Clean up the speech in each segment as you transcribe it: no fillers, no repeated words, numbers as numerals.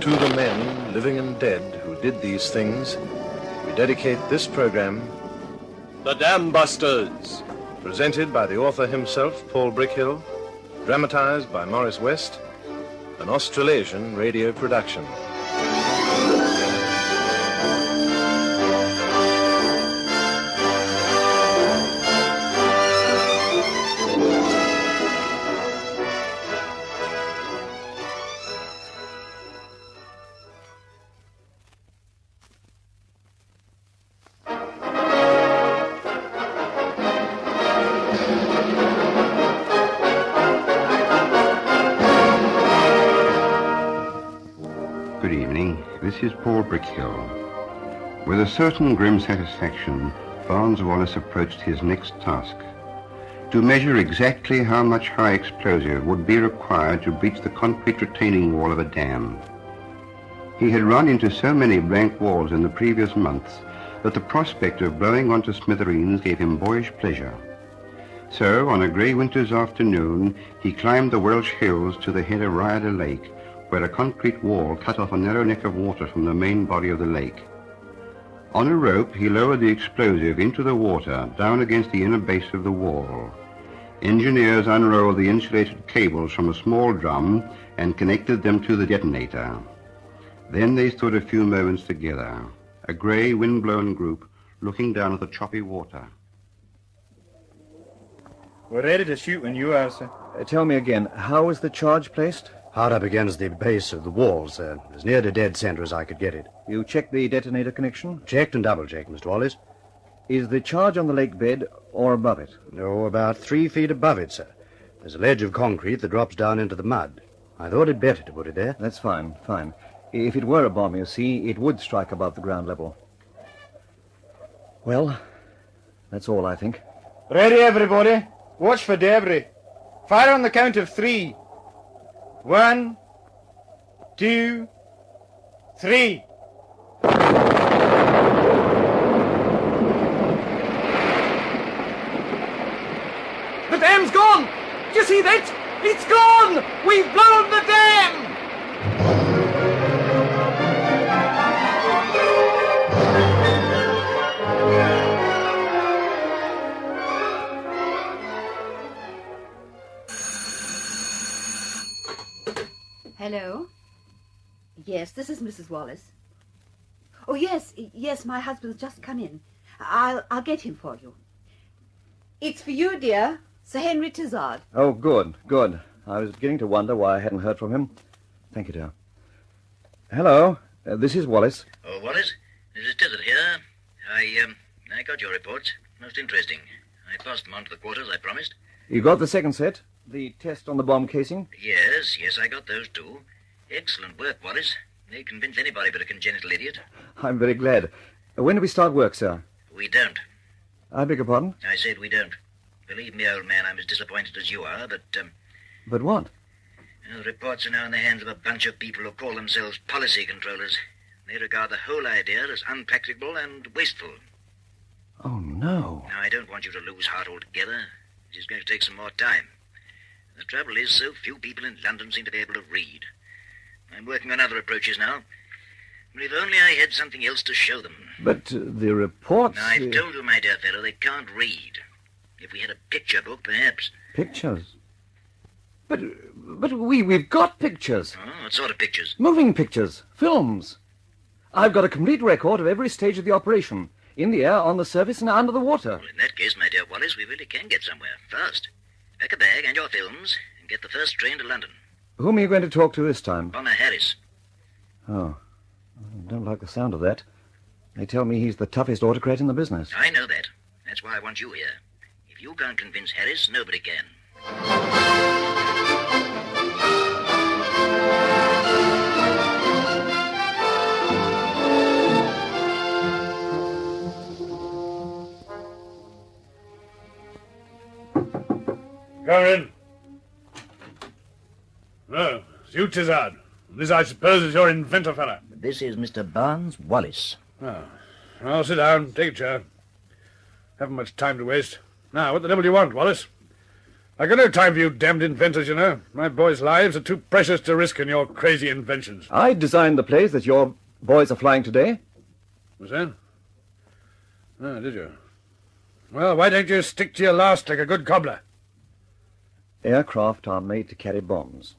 To the men, living and dead, who did these things, we dedicate this program, The Dambusters, presented by the author himself, Paul Brickhill, dramatized by Morris West, an Australasian radio production. Good evening. This is Paul Brickhill. With a certain grim satisfaction, Barnes Wallis approached his next task: to measure exactly how much high explosive would be required to breach the concrete retaining wall of a dam. He had run into so many blank walls in the previous months that the prospect of blowing onto smithereens gave him boyish pleasure. So, on a grey winter's afternoon, he climbed the Welsh hills to the head of Eder Lake, where a concrete wall cut off a narrow neck of water from the main body of the lake. On a rope, he lowered the explosive into the water, down against the inner base of the wall. Engineers unrolled the insulated cables from a small drum and connected them to the detonator. Then they stood a few moments together, a grey, wind-blown group, looking down at the choppy water. We're ready to shoot when you are, sir. Tell me again, how is the charge placed? Hard up against the base of the walls, as near to dead center as I could get it. You checked the detonator connection? Checked and double-checked, Mr. Wallis. Is the charge on the lake bed or above it? No, about 3 feet above it, sir. There's a ledge of concrete that drops down into the mud. I thought it better to put it there. That's fine, fine. If it were a bomb, you see, it would strike above the ground level. Well, that's all, I think. Ready, everybody. Watch for debris. Fire on the count of 3. 1, 2, 3. The dam's gone! Do you see that? It's gone! We've blown the dam! Hello? Yes, this is Mrs. Wallis. Oh, yes, my husband's just come in. I'll get him for you. It's for you, dear. Sir Henry Tizard. Oh, good, good. I was beginning to wonder why I hadn't heard from him. Thank you, dear. Hello, this is Wallis. Oh, Wallis, this is Tizard here. I got your reports. Most interesting. I passed them on to the quarters, I promised. You got the second set? The test on the bomb casing? Yes, I got those too. Excellent work, Wallis. They convince anybody but a congenital idiot. I'm very glad. When do we start work, sir? We don't. I beg your pardon? I said we don't. Believe me, old man, I'm as disappointed as you are, but, But what? The reports are now in the hands of a bunch of people who call themselves policy controllers. They regard the whole idea as unpracticable and wasteful. Oh, no. Now, I don't want you to lose heart altogether. It is going to take some more time. The trouble is, so few people in London seem to be able to read. I'm working on other approaches now. But if only I had something else to show them. But the reports... Now, I've told you, my dear fellow, they can't read. If we had a picture book, perhaps. Pictures? But we've got pictures. Oh, what sort of pictures? Moving pictures. Films. I've got a complete record of every stage of the operation. In the air, on the surface, and under the water. Well, in that case, my dear Wallis, we really can get somewhere. Fast. Pack a bag and your films and get the first train to London. Whom are you going to talk to this time? Bonner Harris. Oh, I don't like the sound of that. They tell me he's the toughest autocrat in the business. I know that. That's why I want you here. If you can't convince Harris, nobody can. Come in. Oh, it's you, Tizard. This, I suppose, is your inventor fella. This is Mr. Barnes Wallis. Oh. Well, sit down. Take a chair. Haven't much time to waste. Now, what the devil do you want, Wallis? I got no time for you damned inventors, you know. My boys' lives are too precious to risk in your crazy inventions. I designed the planes that your boys are flying today. Was that? Oh, did you? Well, why don't you stick to your last like a good cobbler? Aircraft are made to carry bombs.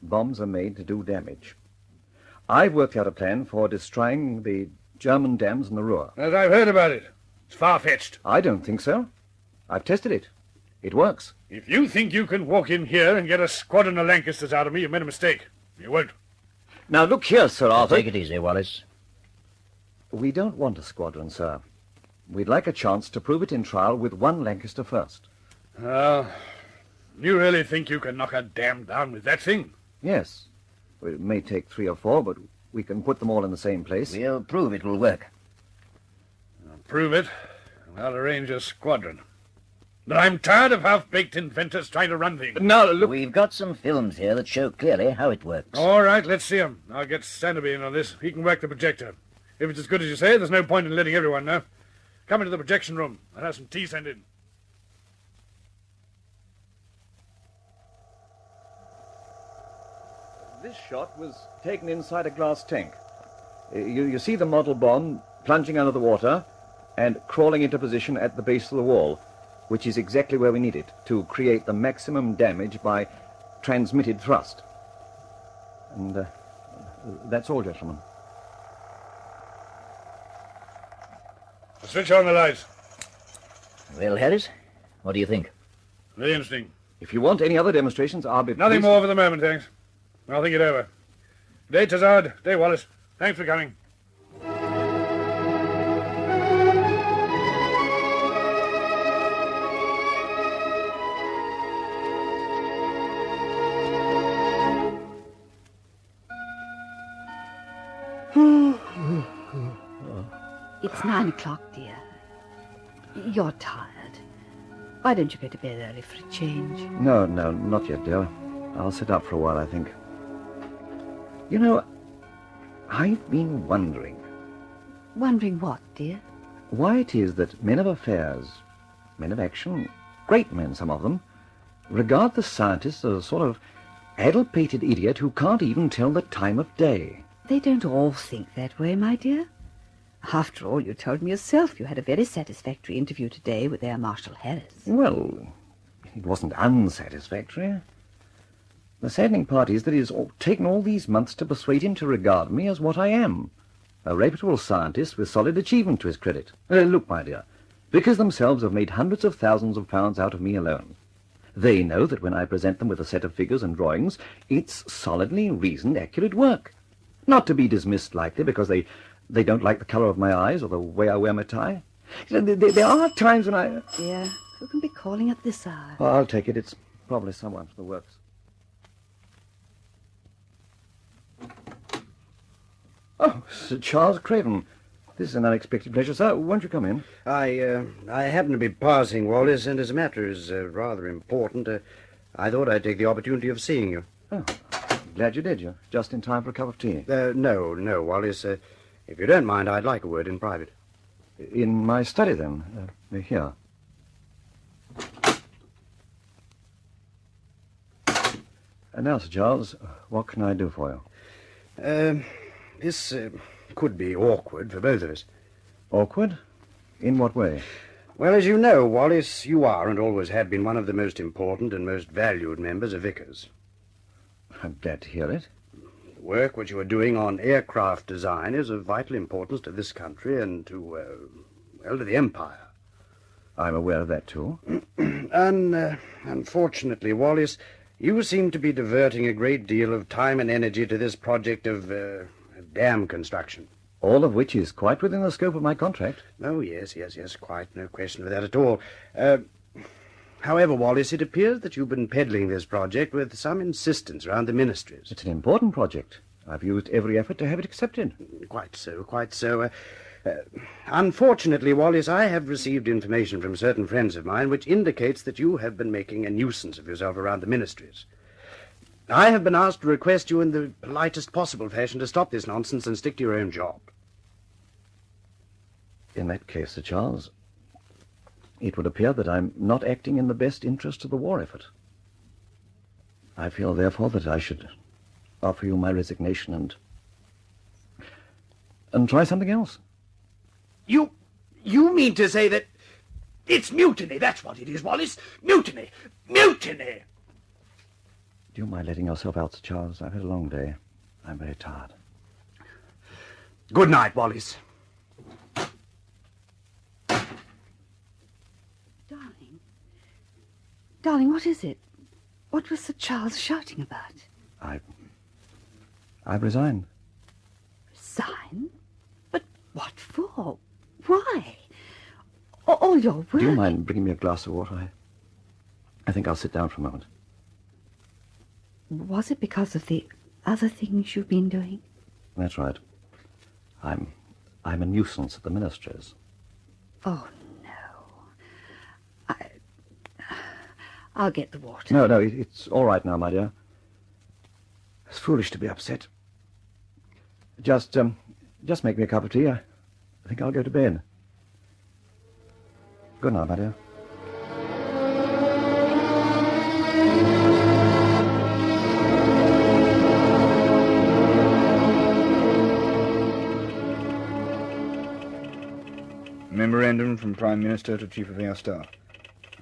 Bombs are made to do damage. I've worked out a plan for destroying the German dams in the Ruhr. As I've heard about it. It's far-fetched. I don't think so. I've tested it. It works. If you think you can walk in here and get a squadron of Lancasters out of me, you've made a mistake. You won't. Now, look here, Sir Arthur. Take it easy, Wallis. We don't want a squadron, sir. We'd like a chance to prove it in trial with one Lancaster first. You really think you can knock a dam down with that thing? Yes. Well, it may take 3 or 4, but we can put them all in the same place. We'll prove it will work. Prove it, and I'll arrange a squadron. But I'm tired of half-baked inventors trying to run things. Now, look... We've got some films here that show clearly how it works. All right, let's see 'em. I'll get Sanderby in on this. He can work the projector. If it's as good as you say, there's no point in letting everyone know. Come into the projection room. I'll have some tea sent in. This shot was taken inside a glass tank. You see the model bomb plunging under the water and crawling into position at the base of the wall, which is exactly where we need it, to create the maximum damage by transmitted thrust. And that's all, gentlemen. Switch on the lights. Well, Harris, what do you think? Very interesting. If you want any other demonstrations, I'll be... Nothing more for the moment, thanks. I'll think it over. Day, Tazard. Day, Wallis. Thanks for coming. It's 9 o'clock, dear. You're tired. Why don't you go to bed early for a change? No, not yet, dear. I'll sit up for a while, I think. You know, I've been wondering... Wondering what, dear? Why it is that men of affairs, men of action, great men, some of them, regard the scientist as a sort of addle-pated idiot who can't even tell the time of day. They don't all think that way, my dear. After all, you told me yourself you had a very satisfactory interview today with Air Marshal Harris. Well, it wasn't unsatisfactory. The saddening part is that it has taken all these months to persuade him to regard me as what I am, a reputable scientist with solid achievement to his credit. Look, my dear, Vickers themselves have made hundreds of thousands of pounds out of me alone. They know that when I present them with a set of figures and drawings, it's solidly reasoned, accurate work. Not to be dismissed lightly because they don't like the colour of my eyes or the way I wear my tie. There are times when I... Dear, who can be calling at this hour? Oh, I'll take it. It's probably someone from the works. Oh, Sir Charles Craven. This is an unexpected pleasure, sir. Won't you come in? I happen to be passing, Wallis, and as a matter is rather important, I thought I'd take the opportunity of seeing you. Oh, glad you did. You're just in time for a cup of tea. No, Wallis. If you don't mind, I'd like a word in private. In my study, then? Here. And now, Sir Charles, what can I do for you? This could be awkward for both of us. Awkward? In what way? Well, as you know, Wallis, you are and always had been one of the most important and most valued members of Vickers. I'm glad to hear it. The work which you are doing on aircraft design is of vital importance to this country and to the Empire. I'm aware of that, too. Unfortunately, Wallis, you seem to be diverting a great deal of time and energy to this project of dam construction. All of which is quite within the scope of my contract. Oh, yes, quite. No question of that at all. However, Wallis, it appears that you've been peddling this project with some insistence around the ministries. It's an important project. I've used every effort to have it accepted. Quite so. Unfortunately, Wallis, I have received information from certain friends of mine which indicates that you have been making a nuisance of yourself around the ministries. I have been asked to request you in the politest possible fashion to stop this nonsense and stick to your own job. In that case, Sir Charles, it would appear that I'm not acting in the best interest of the war effort. I feel, therefore, that I should offer you my resignation and try something else. You mean to say that it's mutiny? That's what it is, Wallis. Mutiny! Mutiny! Do you mind letting yourself out, Sir Charles? I've had a long day. I'm very tired. Good night, Wallis. Darling, what is it? What was Sir Charles shouting about? I've resigned. Resign? But what for? Why? All your work... Do you mind bringing me a glass of water? I think I'll sit down for a moment. Was it because of the other things you've been doing? That's right. I'm a nuisance at the ministry's. Oh, no. I'll get the water. No, it's all right now, my dear. It's foolish to be upset. Just make me a cup of tea. I think I'll go to bed. Good night, my dear. Memorandum from Prime Minister to Chief of Air Staff.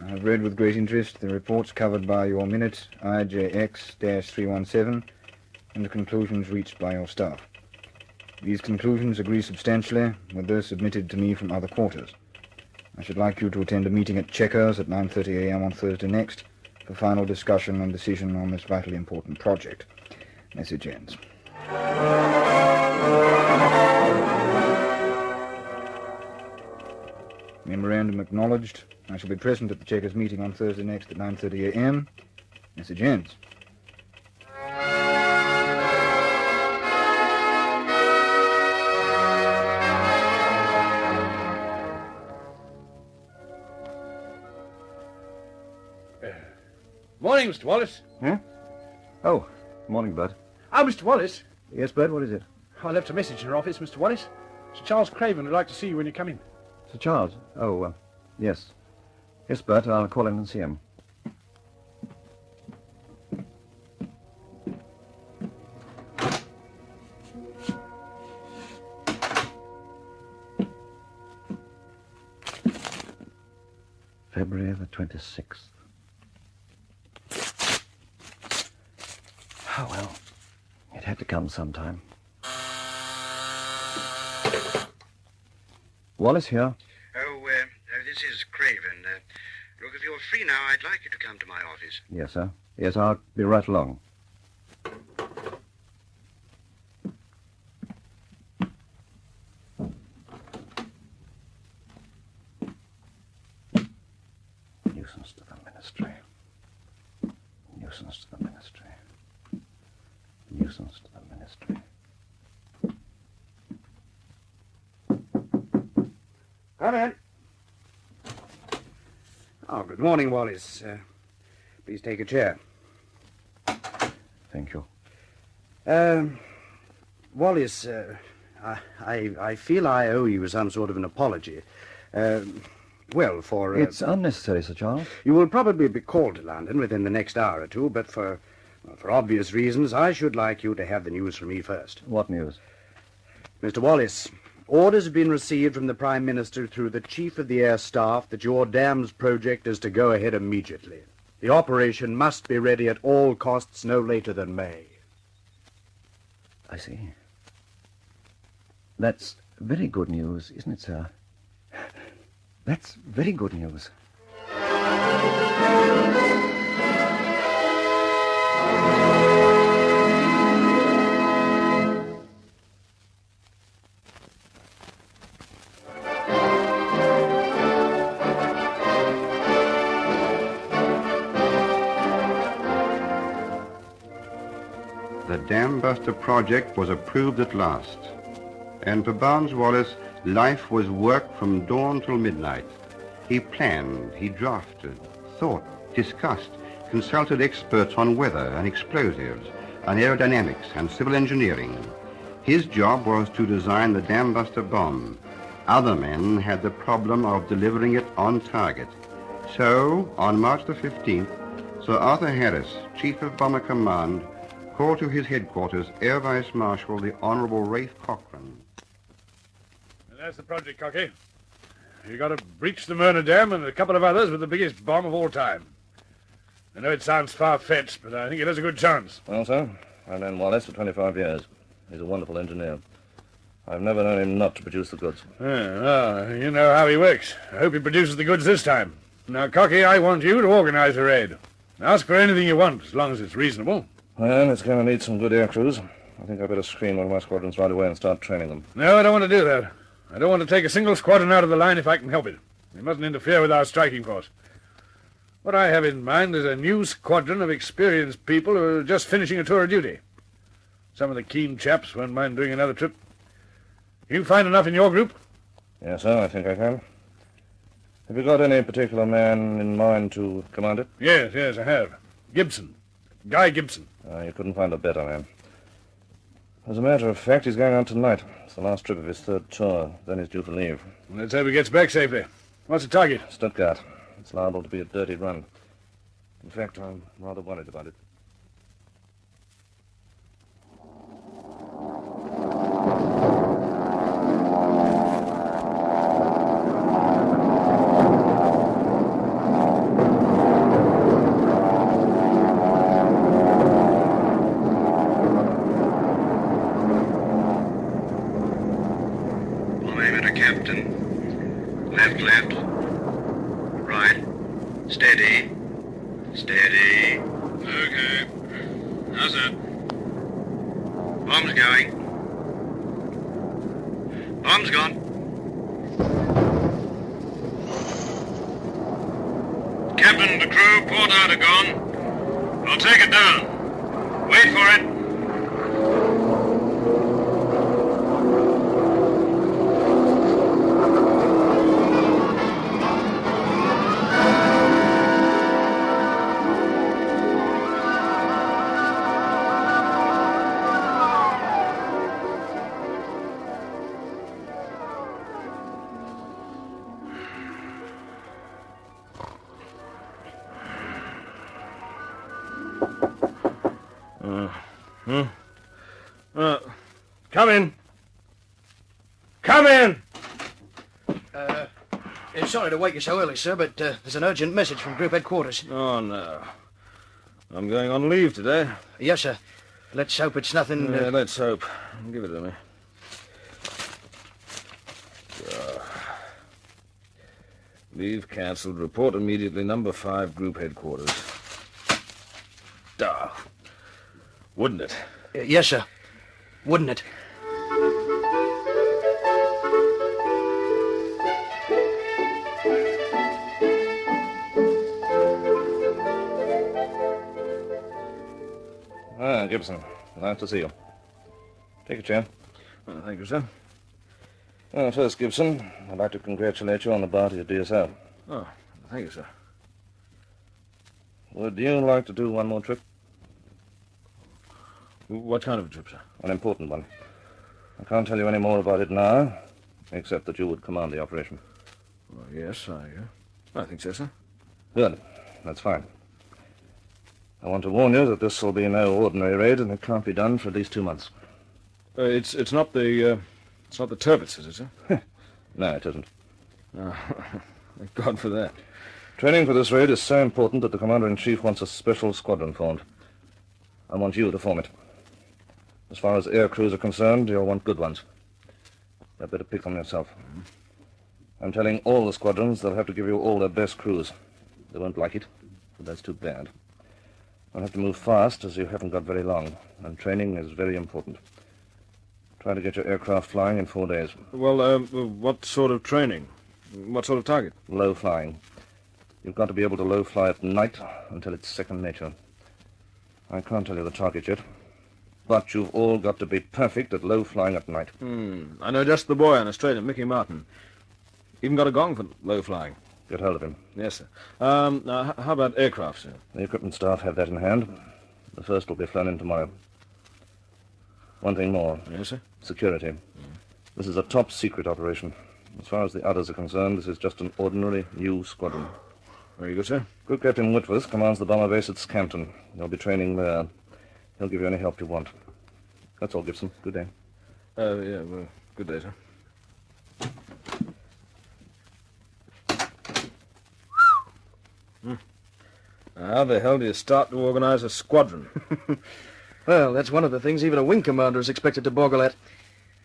I have read with great interest the reports covered by your minute IJX-317 and the conclusions reached by your staff. These conclusions agree substantially with those submitted to me from other quarters. I should like you to attend a meeting at Chequers at 9:30 a.m. on Thursday next for final discussion and decision on this vitally important project. Message ends. Memorandum acknowledged. I shall be present at the Chequers meeting on Thursday next at 9:30 a.m. Message ends. Morning, Mr. Wallis. Huh? Oh, morning, Bud. Oh, Mr. Wallis. Yes, Bud, what is it? I left a message in your office, Mr. Wallis. Sir Charles Craven would like to see you when you come in. Sir Charles? Oh, yes. Yes, Bert, I'll call in and see him. February the 26th. Oh, well, it had to come sometime. Wallis here. Oh, this is Craven. Look, if you're free now, I'd like you to come to my office. Yes, sir. Yes, I'll be right along. Nuisance to the ministry. Nuisance to the ministry. Nuisance to the ministry. Come in. Oh, good morning, Wallis. Please take a chair. Thank you. Wallis, I feel I owe you some sort of an apology. Well, for... It's unnecessary, Sir Charles. You will probably be called to London within the next hour or two, but for obvious reasons, I should like you to have the news from me first. What news? Mr. Wallis, orders have been received from the Prime Minister through the Chief of the Air Staff that your dams project is to go ahead immediately. The operation must be ready at all costs no later than May. I see. That's very good news, isn't it, sir? That's very good news. The Dambuster project was approved at last, and for Barnes Wallis, life was work from dawn till midnight. He planned, he drafted, thought, discussed, consulted experts on weather and explosives, on aerodynamics and civil engineering. His job was to design the Dambuster bomb. Other men had the problem of delivering it on target. So, on March the 15th, Sir Arthur Harris, Chief of Bomber Command, called to his headquarters Air Vice Marshal the Honourable Rafe Cochrane. That's the project, Cocky. You got to breach the Myrna Dam and a couple of others with the biggest bomb of all time. I know it sounds far-fetched, but I think it has a good chance. Well, sir, I've known Wallis for 25 years. He's a wonderful engineer. I've never known him not to produce the goods. Well, you know how he works. I hope he produces the goods this time. Now, Cocky, I want you to organize a raid. Ask for anything you want, as long as it's reasonable. Well, it's going to need some good air crews. I think I better screen one of my squadrons right away and start training them. No, I don't want to do that. I don't want to take a single squadron out of the line if I can help it. They mustn't interfere with our striking force. What I have in mind is a new squadron of experienced people who are just finishing a tour of duty. Some of the keen chaps won't mind doing another trip. You find enough in your group? Yes, sir, I think I can. Have you got any particular man in mind to command it? Yes, I have. Gibson. Guy Gibson. You couldn't find a better man. As a matter of fact, he's going on tonight. It's the last trip of his third tour. Then he's due to leave. Let's hope he gets back safely. What's the target? Stuttgart. It's liable to be a dirty run. In fact, I'm rather worried about it. Captain. Left. Right. Steady. Okay. How's that? Bomb's going. Bomb's gone. Captain, the crew, port out are gone. I'll take it down. Wait for it. Come in. Come in! Sorry to wake you so early, sir, but there's an urgent message from group headquarters. Oh, no. I'm going on leave today. Yes, sir. Let's hope it's nothing... let's hope. Give it to me. Leave cancelled. Report immediately. Number 5, group headquarters. Duh. Wouldn't it? Yes, sir. Wouldn't it? Gibson. Nice to see you. Take a chair. Thank you, sir. Well, first, Gibson, I'd like to congratulate you on the bounty at DSL. Oh, thank you, sir. Would you like to do one more trip? What kind of a trip, sir? An important one. I can't tell you any more about it now, except that you would command the operation. Well, yes, I think so, sir. Good. That's fine. I want to warn you that this will be no ordinary raid, and it can't be done for at least 2 months. It's not the Turbits, is it, sir? No, it isn't. Oh, thank God for that. Training for this raid is so important that the Commander-in-Chief wants a special squadron formed. I want you to form it. As far as air crews are concerned, you'll want good ones. You'd better pick them yourself. Mm-hmm. I'm telling all the squadrons they'll have to give you all their best crews. They won't like it, but that's too bad. I'll have to move fast, as you haven't got very long, and training is very important. Try to get your aircraft flying in 4 days. Well, what sort of training? What sort of target? Low flying. You've got to be able to low fly at night until it's second nature. I can't tell you the target yet, but you've all got to be perfect at low flying at night. I know just the boy on Australia, Mickey Martin. Even got a gong for low flying. Get hold of him. Yes, sir. Now, how about aircraft, sir? The equipment staff have that in hand. The first will be flown in tomorrow. One thing more. Yes, sir? Security. This is a top-secret operation. As far as the others are concerned, this is just an ordinary new squadron. Very good, sir. Group Captain Whitworth commands the bomber base at Scampton. You'll be training there. He'll give you any help you want. That's all, Gibson. Good day. Yeah, well, good day, sir. How the hell do you start to organize a squadron? Well, that's one of the things even a wing commander is expected to boggle at.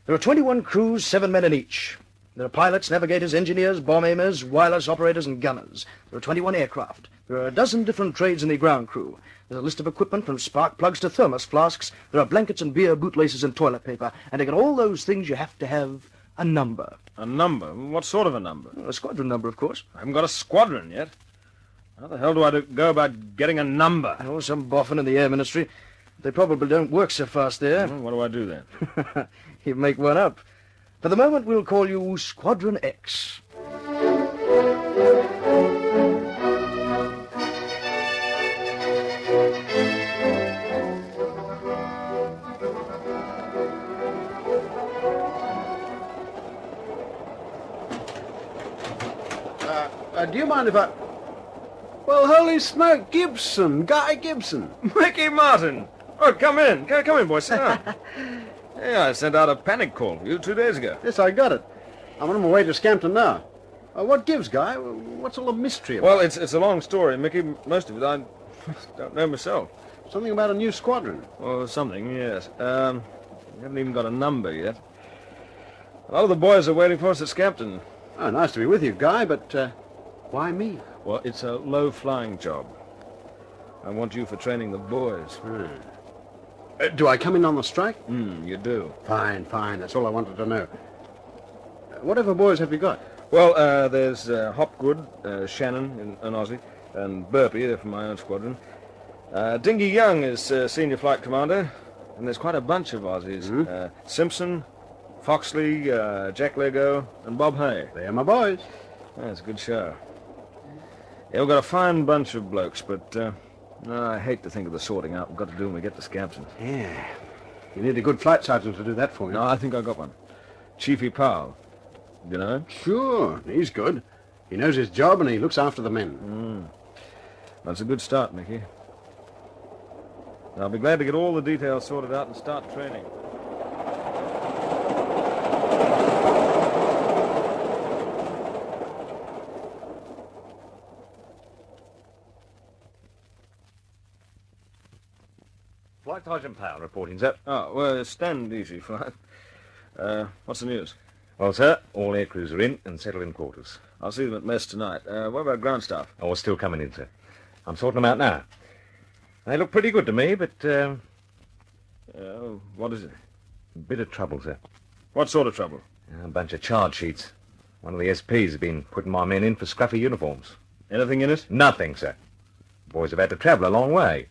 There are 21 crews, 7 men in each. There are pilots, navigators, engineers, bomb aimers, wireless operators, and gunners. There are 21 aircraft. There are a dozen different trades in the ground crew. There's a list of equipment from spark plugs to thermos flasks. There are blankets and beer bootlaces and toilet paper. And to get all those things, you have to have a number. A number? What sort of a number? A squadron number, of course. I haven't got a squadron yet. How the hell do I go about getting a number? Oh, some boffin in the Air Ministry. They probably don't work so fast there. Well, what do I do then? You make one up. For the moment, we'll call you Squadron X. Do you mind if I... Well, holy smoke, Gibson, Guy Gibson. Mickey Martin! Oh, come in. Come in, boys. Sit down. Yeah, I sent out a panic call for you 2 days ago. Yes, I got it. I'm on my way to Scampton now. What gives, Guy? What's all the mystery about? Well, it's a long story, Mickey. Most of it I don't know myself. Something about a new squadron. Oh, something, yes. We haven't even got a number yet. A lot of the boys are waiting for us at Scampton. Oh, nice to be with you, Guy, but why me? Well, it's a low-flying job. I want you for training the boys. Do I come in on the strike? You do. Fine. That's all I wanted to know. Whatever boys have you got? Well, there's Hopgood, Shannon, an Aussie, and Burpee, they're from my own squadron. Dingy Young is senior flight commander, and there's quite a bunch of Aussies. Simpson, Foxley, Jack Lego, and Bob Hay. They're my boys. That's a good show. Yeah, we've got a fine bunch of blokes, but I hate to think of the sorting out we've got to do when we get to Scampton. Yeah. You need a good flight sergeant to do that for you. No, I think I got one. Chiefy Powell. You know him? Sure. He's good. He knows his job and he looks after the men. That's a good start, Mickey. I'll be glad to get all the details sorted out and start training. Flight Sergeant Powell reporting, sir. Oh, well, stand easy, Flight. What's the news? Well, sir, all air crews are in and settled in quarters. I'll see them at mess tonight. What about ground staff? Oh, still coming in, sir. I'm sorting them out now. They look pretty good to me, but, what is it? a bit of trouble, sir. What sort of trouble? A bunch of charge sheets. One of the SPs has been putting my men in for scruffy uniforms. Anything in it? Nothing, sir. Boys have had to travel a long way.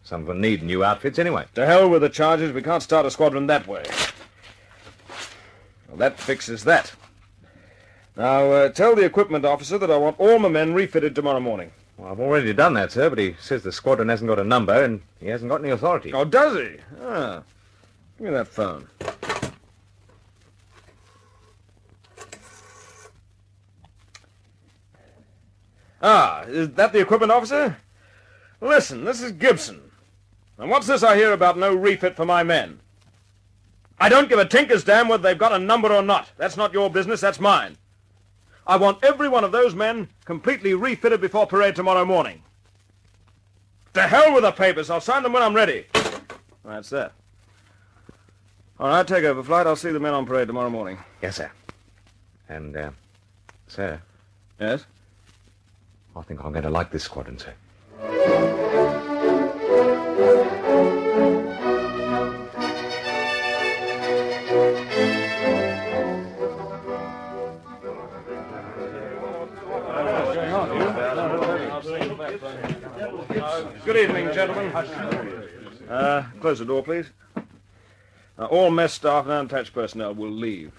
Some of them need new outfits anyway. To hell with the charges. We can't start a squadron that way. Well, that fixes that. Now, tell the equipment officer that I want all my men refitted tomorrow morning. Well, I've already done that, sir, but he says the squadron hasn't got a number and he hasn't got any authority. Oh, does he? Ah. Give me that phone. Ah, is that the equipment officer? Listen, this is Gibson. And what's this I hear about no refit for my men? I don't give a tinker's damn whether they've got a number or not. That's not your business, that's mine. I want every one of those men completely refitted before parade tomorrow morning. To hell with the papers. I'll sign them when I'm ready. That's that. All right, take over, Flight. I'll see the men on parade tomorrow morning. Yes, sir. And, sir? Yes? I think I'm going to like this squadron, sir. Good evening, gentlemen. Close the door, please. All mess staff and unattached personnel will leave.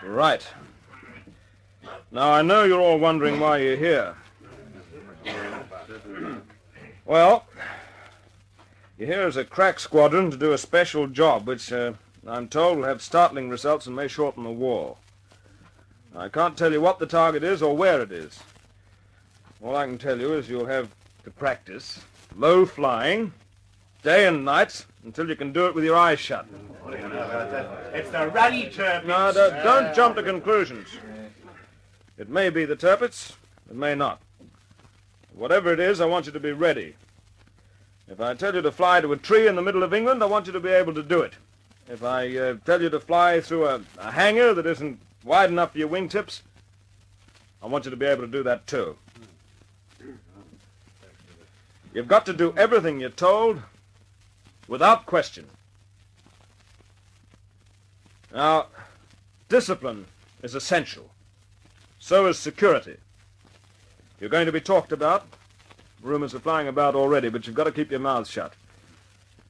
Right. Now, I know you're all wondering why you're here. Well, you're here as a crack squadron to do a special job, which I'm told, will have startling results and may shorten the war. I can't tell you what the target is or where it is. All I can tell you is you'll have to practice low flying, day and night, until you can do it with your eyes shut. It's the ruddy turpits. No, don't jump to conclusions. It may be the turpits, it may not. Whatever it is, I want you to be ready. If I tell you to fly to a tree in the middle of England, I want you to be able to do it. If I tell you to fly through a hangar that isn't wide enough for your wingtips, I want you to be able to do that too. You've got to do everything you're told without question. Now, discipline is essential. So is security. You're going to be talked about. Rumors are flying about already, but you've got to keep your mouths shut.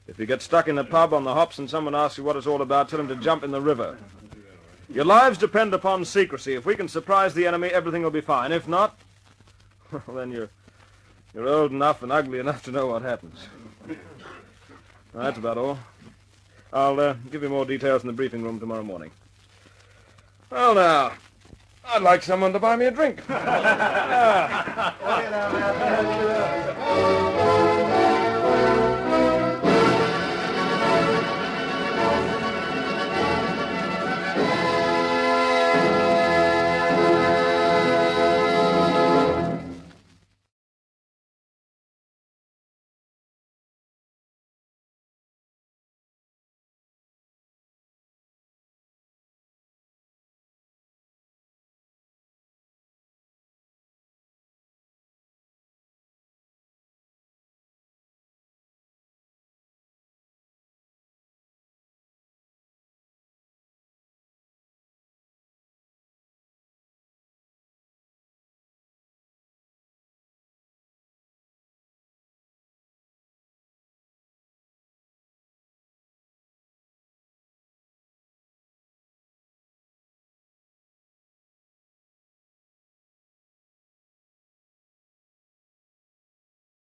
If you get stuck in the pub on the hops and someone asks you what it's all about, tell him to jump in the river. Your lives depend upon secrecy. If we can surprise the enemy, everything will be fine. If not, well, then you're old enough and ugly enough to know what happens. That's about all. I'll give you more details in the briefing room tomorrow morning. Well, now, I'd like someone to buy me a drink.